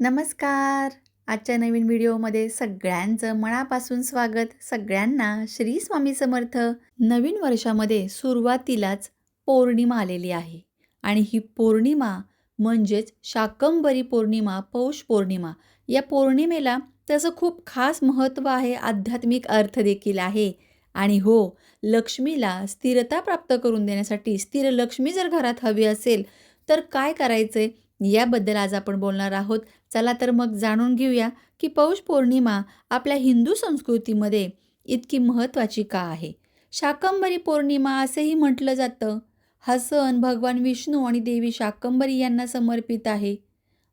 नमस्कार. आजच्या नवीन व्हिडिओमध्ये सगळ्यांचं मनापासून स्वागत. सगळ्यांना श्री स्वामी समर्थ. नवीन वर्षामध्ये सुरुवातीलाच पौर्णिमा आलेली आहे आणि ही पौर्णिमा म्हणजेच शाकंभरी पौर्णिमा, पौष पौर्णिमा. या पौर्णिमेला त्याचं खूप खास महत्त्व आहे, आध्यात्मिक अर्थ देखील आहे. आणि हो, लक्ष्मीला स्थिरता प्राप्त करून देण्यासाठी, स्थिर लक्ष्मी जर घरात हवी असेल तर काय करायचे याबद्दल आज आपण बोलणार आहोत. चला तर मग जाणून घेऊया की पौष पौर्णिमा आपल्या हिंदू संस्कृतीमध्ये इतकी महत्त्वाची का आहे. शाकंभरी पौर्णिमा असेही म्हटलं जातं. हा सण भगवान विष्णू आणि देवी शाकंभरी यांना समर्पित आहे.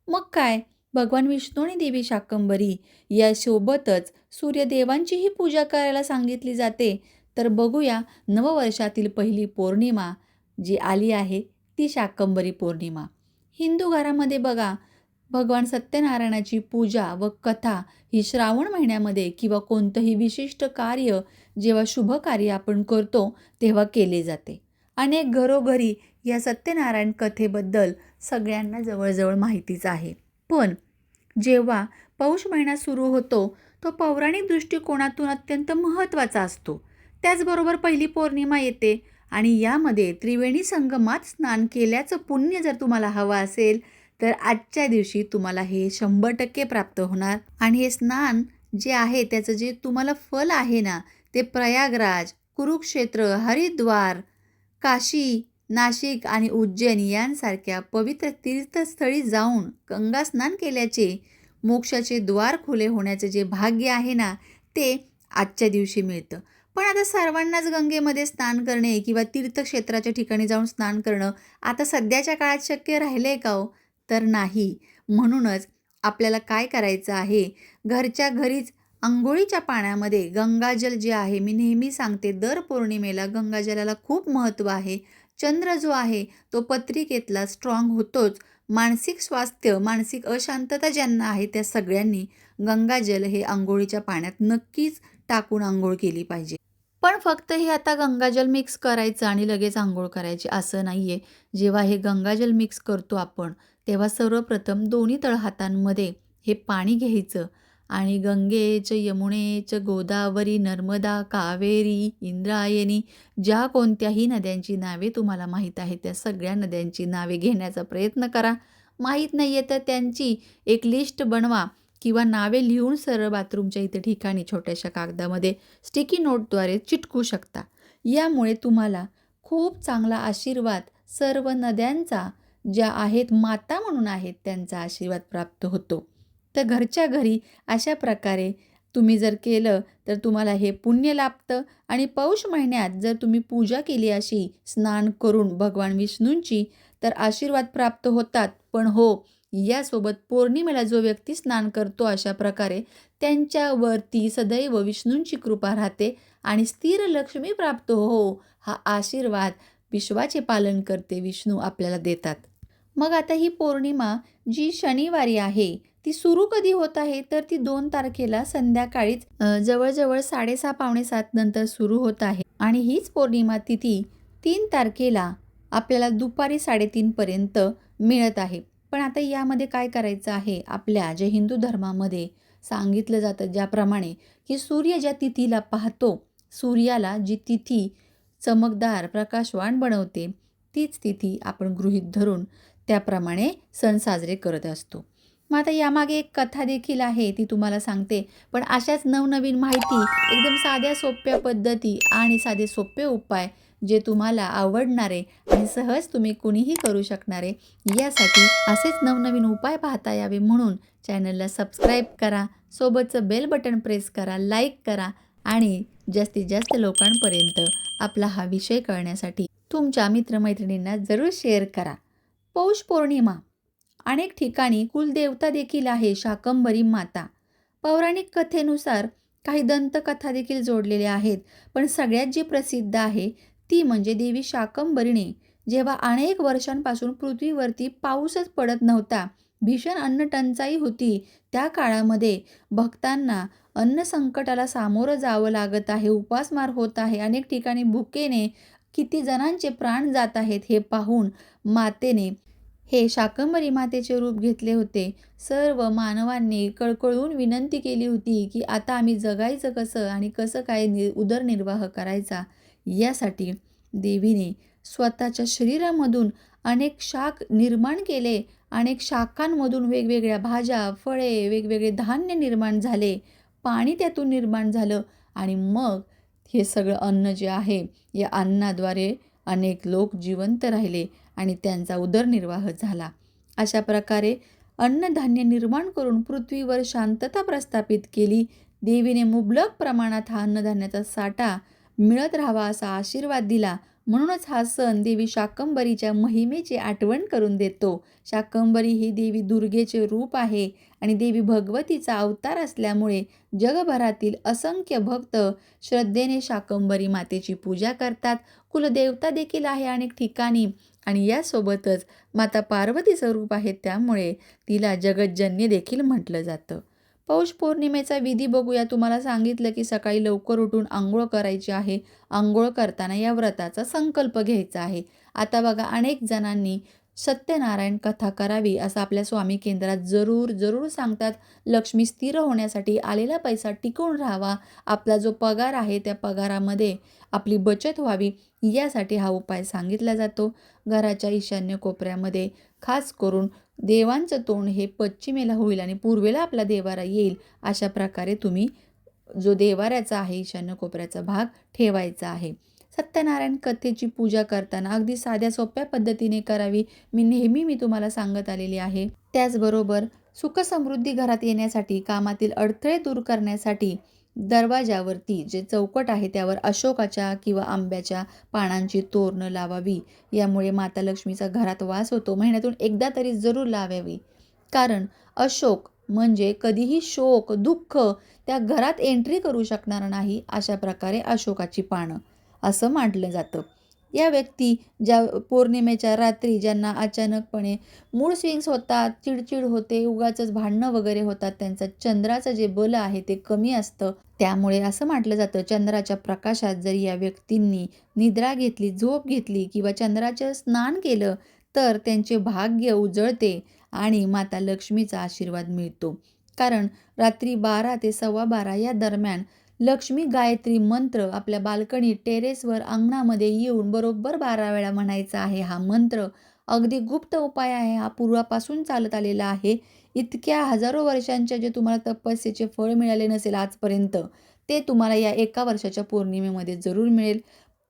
मग काय, भगवान विष्णू आणि देवी शाकंभरी यासोबतच सूर्यदेवांचीही पूजा करायला सांगितली जाते. तर बघूया नववर्षातील पहिली पौर्णिमा जी आली आहे ती शाकंभरी पौर्णिमा. हिंदू घरामध्ये बघा, भगवान सत्यनारायणाची पूजा व कथा ही श्रावण महिन्यामध्ये किंवा कोणतंही विशिष्ट कार्य जेव्हा शुभ कार्य आपण करतो तेव्हा केले जाते. अनेक घरोघरी या सत्यनारायण कथेबद्दल सगळ्यांना जवळजवळ माहितीच आहे. पण जेव्हा पौष महिना सुरू होतो तो पौराणिक दृष्टिकोनातून अत्यंत महत्त्वाचा असतो. त्याचबरोबर पहिली पौर्णिमा येते आणि यामध्ये त्रिवेणी संगमात स्नान केल्याचं पुण्य जर तुम्हाला हवं असेल तर आजच्या दिवशी तुम्हाला हे 100% प्राप्त होणार. आणि हे स्नान जे आहे त्याचं जे तुम्हाला फल आहे ना, ते प्रयागराज, कुरुक्षेत्र, हरिद्वार, काशी, नाशिक आणि उज्जैन यांसारख्या पवित्र तीर्थस्थळी जाऊन गंगा स्नान केल्याचे मोक्षाचे द्वार खुले होण्याचे जे भाग्य आहे ना, ते आजच्या दिवशी मिळतं. पण आता सर्वांनाच गंगेमध्ये स्नान करणे किंवा तीर्थक्षेत्राच्या ठिकाणी जाऊन स्नान करणं आता सध्याच्या काळात शक्य राहिलं आहे का हो? तर नाही. म्हणूनच आपल्याला काय करायचं आहे, घरच्या घरीच अंघोळीच्या पाण्यामध्ये गंगाजल जे आहे, मी नेहमी सांगते दर पौर्णिमेला गंगाजलाला खूप महत्त्व आहे. चंद्र जो आहे तो पत्रिकेतला स्ट्रॉंग होतोच. मानसिक स्वास्थ्य, मानसिक अशांतता ज्यांना आहे त्या सगळ्यांनी गंगाजल हे अंघोळीच्या पाण्यात नक्कीच टाकून अंघोळ केली पाहिजे. पण फक्त हे आता गंगाजल मिक्स करायचं आणि लगेच अंघोळ करायची असं नाही आहे. जेव्हा हे गंगाजल मिक्स करतो आपण, तेव्हा सर्वप्रथम दोन्ही तळहातांमध्ये हे पाणी घ्यायचं आणि गंगेच, यमुनेच, गोदावरी, नर्मदा, कावेरी, इंद्रायणी ज्या कोणत्याही नद्यांची नावे तुम्हाला माहीत आहेत त्या सगळ्या नद्यांची नावे घेण्याचा प्रयत्न करा. माहीत नाही आहे तर त्यांची एक लिस्ट बनवा किंवा नावे लिहून सरळ बाथरूमच्या इथे ठिकाणी छोट्याशा कागदामध्ये स्टिकी नोटद्वारे चिटकू शकता. यामुळे तुम्हाला खूप चांगला आशीर्वाद सर्व नद्यांचा, ज्या आहेत माता म्हणून आहेत, त्यांचा आशीर्वाद प्राप्त होतो. तर घरच्या घरी अशा प्रकारे तुम्ही जर केलं तर तुम्हाला हे पुण्य लाभतं. आणि पौष महिन्यात जर तुम्ही पूजा केली अशी स्नान करून भगवान विष्णूंची तर आशीर्वाद प्राप्त होतात. पण हो, यासोबत पौर्णिमेला जो व्यक्ती स्नान करतो अशा प्रकारे त्यांच्यावरती सदैव विष्णूंची कृपा राहते आणि स्थिर लक्ष्मी प्राप्त हो, हा आशीर्वाद विश्वाचे पालन करते विष्णू आपल्याला देतात. मग आता ही पौर्णिमा जी शनिवारी आहे ती सुरू कधी होत आहे तर ती 2 तारखेला संध्याकाळीच जवळजवळ 6:30 पावणे 7 नंतर सुरू होत आहे. आणि हीच पौर्णिमा तिथी 3 तारखेला आपल्याला दुपारी 3:30 पर्यंत मिळत आहे. पण आता यामध्ये काय करायचं आहे, आपल्या जे हिंदू धर्मामध्ये सांगितलं जातं ज्याप्रमाणे की सूर्य ज्या तिथीला पाहतो, सूर्याला जी तिथी चमकदार प्रकाशवान बनवते तीच तिथी आपण गृहीत धरून त्याप्रमाणे सण साजरे करत असतो. मग आता यामागे एक कथा देखील आहे, ती तुम्हाला सांगते. पण अशाच नवनवीन माहिती, एकदम साध्या सोप्या पद्धती आणि साधे सोपे उपाय जे तुम्हाला आवडणारे आणि सहज तुम्ही कुणीही करू शकणारे, यासाठी असेच नवनवीन उपाय पाहता यावे म्हणून चॅनलला सबस्क्राईब करा, सोबतचं बेल बटन प्रेस करा, लाईक करा आणि जास्तीत जास्त लोकांपर्यंत आपला हा विषय कळण्यासाठी तुमच्या मित्रमैत्रिणींना जरूर शेअर करा. पौष पौर्णिमा अनेक ठिकाणी कुलदेवता देखील आहे शाकंभरी माता. पौराणिक कथेनुसार काही दंतकथा देखील जोडलेल्या आहेत. पण सगळ्यात जी प्रसिद्ध आहे ती म्हणजे देवी शाकंभरीने जेव्हा अनेक वर्षांपासून पृथ्वीवरती पाऊसच पडत नव्हता, भीषण अन्न टंचाई होती, त्या काळामध्ये भक्तांना अन्न संकटाला सामोरं जावं लागत आहे, उपासमार होत आहे, अनेक ठिकाणी भुकेने किती जणांचे प्राण जात आहेत हे पाहून मातेने हे शाकंभरी मातेचे रूप घेतले होते. सर्व मानवांनी कळकळून विनंती केली होती, की आता आम्ही जगायचं कसं आणि कसं काय उदरनिर्वाह करायचा, यासाठी देवीने स्वतःच्या शरीरामधून अनेक शाख निर्माण केले. अनेक शाखांमधून वेगवेगळ्या भाज्या, फळे, वेगवेगळे धान्य निर्माण झाले. पाणी त्यातून निर्माण झालं आणि मग हे सगळं अन्न जे आहे, या अन्नाद्वारे अनेक लोक जिवंत राहिले आणि त्यांचा उदरनिर्वाह झाला. अशा प्रकारे अन्नधान्य निर्माण करून पृथ्वीवर शांतता प्रस्थापित केली. देवीने मुबलक प्रमाणात हा अन्नधान्याचा साठा मिळत राहावा असा आशीर्वाद दिला. म्हणूनच हा सण देवी शाकंभरीच्या महिमेची आठवण करून देतो. शाकंभरी ही देवी दुर्गेचे रूप आहे आणि देवी भगवतीचा अवतार असल्यामुळे जगभरातील असंख्य भक्त श्रद्धेने शाकंभरी मातेची पूजा करतात. कुलदेवता देखील आहे अनेक ठिकाणी आणि यासोबतच माता पार्वतीचं रूप आहे, त्यामुळे तिला जगज्जननी देखील म्हटलं जातं. पौष पौर्णिमेचा विधी बघूया. तुम्हाला सांगितलं की सकाळी लवकर उठून अंघोळ करायची आहे. अंघोळ करताना या व्रताचा संकल्प घ्यायचा आहे. आता बघा, अनेक जणांनी सत्यनारायण कथा करावी असं आपल्या स्वामी केंद्रात जरूर सांगतात. लक्ष्मी स्थिर होण्यासाठी, आलेला पैसा टिकून राहावा, आपला जो पगार आहे त्या पगारामध्ये आपली बचत व्हावी, यासाठी हा उपाय सांगितला जातो. घराच्या ईशान्य कोपऱ्यामध्ये खास करून देवांचं तोंड हे पश्चिमेला होईल आणि पूर्वेला आपला देवारा येईल, अशा प्रकारे तुम्ही जो देवाऱ्याचा आहे ईशान्य कोपऱ्याचा भाग ठेवायचा आहे. सत्यनारायण कथेची पूजा करताना अगदी साध्या सोप्या पद्धतीने करावी. मी तुम्हाला सांगत आलेली आहे. त्याचबरोबर सुखसमृद्धी घरात येण्यासाठी, कामातील अडथळे दूर करण्यासाठी दरवाजावरती जे चौकट आहे त्यावर अशोकाच्या किंवा आंब्याच्या पानांची तोरणं लावावी. यामुळे माता लक्ष्मीचा घरात वास होतो. महिन्यातून एकदा तरी जरूर लावावी. कारण अशोक म्हणजे कधीही शोक, दुःख त्या घरात एंट्री करू शकणार नाही. अशा प्रकारे अशोकाची पानं असं मानलं जातं. या व्यक्ती ज्या पौर्णिमेच्या रात्री ज्यांना अचानकपणे मूड स्विंग्स होतात, चिडचिड होते, उगाचच भांडणं वगैरे होतात, त्यांचं चंद्राचं जे बल आहे ते कमी असतं. त्यामुळे असं म्हटलं जातं, चंद्राच्या प्रकाशात जर या व्यक्तींनी निद्रा घेतली, झोप घेतली किंवा चंद्राचं स्नान केलं तर त्यांचे भाग्य उजळते आणि माता लक्ष्मीचा आशीर्वाद मिळतो. कारण रात्री 12 ते 12:15 या दरम्यान लक्ष्मी गायत्री मंत्र आपल्या बाल्कनी, टेरेसवर, अंगणामध्ये येऊन बरोबर 12 वेळा म्हणायचा आहे. हा मंत्र अगदी गुप्त उपाय आहे. हा पूर्वापासून चालत आलेला आहे. इतक्या हजारो वर्षांच्या जे तुम्हाला तपस्येचे फळ मिळाले नसेल आजपर्यंत, ते तुम्हाला या एका वर्षाच्या पौर्णिमेमध्ये जरूर मिळेल.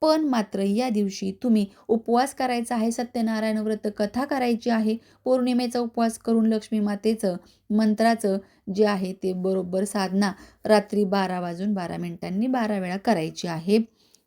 पण मात्र या दिवशी तुम्ही उपवास करायचा आहे. सत्यनारायण व्रत कथा करायची आहे. पौर्णिमेचा उपवास करून लक्ष्मी मातेचं मंत्राचं जे आहे ते बरोबर साधना रात्री 12:12 12 वेळा करायची आहे.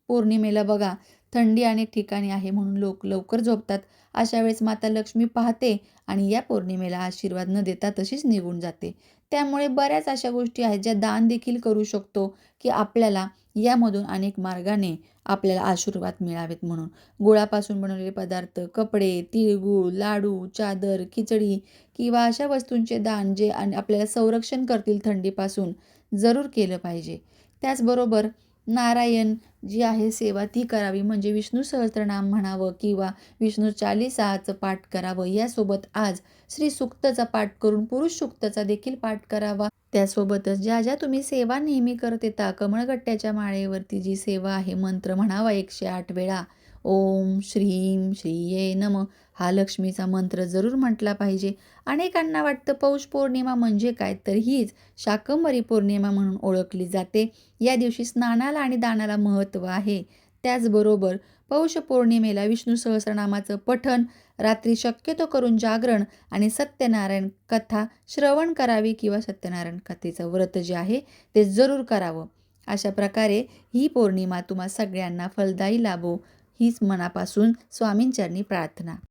पौर्णिमेला बघा, थंडी अनेक ठिकाणी आहे म्हणून लोक लवकर झोपतात. अशा वेळेस माता लक्ष्मी पाहते आणि या पौर्णिमेला आशीर्वाद न देता तशीच निघून जाते. त्यामुळे बऱ्याच अशा गोष्टी आहेत ज्या दान देखील करू शकतो, की आपल्याला यामधून अनेक मार्गाने आपल्याला आशीर्वाद मिळावेत म्हणून. गुळापासून बनवलेले पदार्थ, कपडे, तिळगूळ, लाडू, चादर, खिचडी किंवा अशा वस्तूंचे दान जे आपल्याला संरक्षण करतील थंडीपासून, जरूर केलं पाहिजे. त्याचबरोबर नारायण जी आहे सेवा ती करावी. म्हणजे विष्णू सहस्त्रनाम म्हणावं किंवा विष्णू चालीसाचं पाठ करावं. यासोबत आज श्री सूक्तचा पाठ करून पुरुष सूक्तचा देखील पाठ करावा. त्यासोबतच ज्या तुम्ही सेवा नेहमी करत येता, कमळगट्ट्याच्या माळेवरती जी सेवा आहे, मंत्र म्हणावा 108 वेळा. ओम श्रीं श्रीये नमः हा लक्ष्मीचा मंत्र जरूर म्हटला पाहिजे. अनेकांना वाटतं पौष पौर्णिमा म्हणजे काय, तर हीच शाकंभरी पौर्णिमा म्हणून ओळखली जाते. या दिवशी स्नानाला आणि दानाला महत्त्व आहे. त्याचबरोबर पौष पौर्णिमेला विष्णू सहस्रनामाचं पठण, रात्री शक्यतो करून जागरण आणि सत्यनारायण कथा श्रवण करावी किंवा सत्यनारायण कथेचं व्रत जे आहे ते जरूर करावं. अशा प्रकारे ही पौर्णिमा तुम्हा सगळ्यांना फलदायी लाभो, हीच मनापासून स्वामींचरणी प्रार्थना.